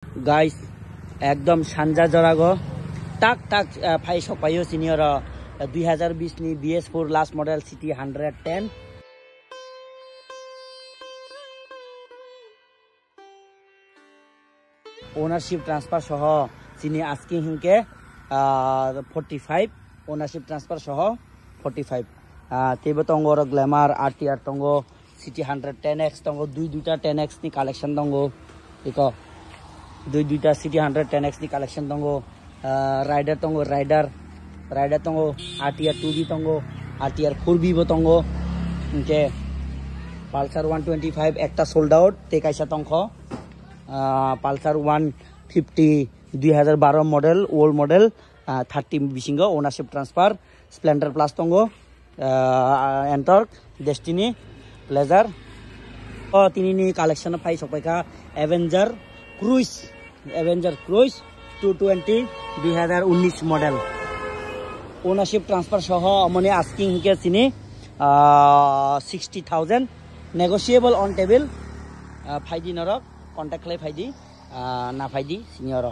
guys একদম সানজা জরাগ টাক টাক ফাই সপাইও সিনিয়র 2020 নি BS4 লাস্ট মডেল সিটি 110 ওনারশিপ ট্রান্সফার সহ চিনি আজকে হিংকে 45 ওনারশিপ ট্রান্সফার সহ 45 তেবে তঙ্গ গ্ল্যামার RTR তঙ্গ সিটি 110X তঙ্গ দুইটা 10X নি কালেকশন তঙ্গ দেখো দুইটা সিটি 110X নি কালেকশন তঙ্গ রাইডার তঙ্গ রাইডার তঙ্গ RTR 2B তঙ্গ RTR 4B তঙ্গ ইনকে পালসার 125 একটা সোল্ড আউট তে কাইসা তঙ্গ পালসার 150 2012 মডেল ওল্ড মডেল 30 বিশিঙ্গ ওনারশিপ ট্রান্সফার স্প্লেন্ডার প্লাস তঙ্গ এন্টর্ক ডেস্টিনি প্লেজার তিনি নি কালেকশন পাই সপাইকা Avenger Cruise 220 2019 model ownership transfer সহ মানে আস্কিং হিকে চিনি 60,000 নেগোশিয়েবল অন টেবিল ফাইদি নরক কন্ট্যাক্ট খাই ফাইদি না ফাইদি সিনিয়র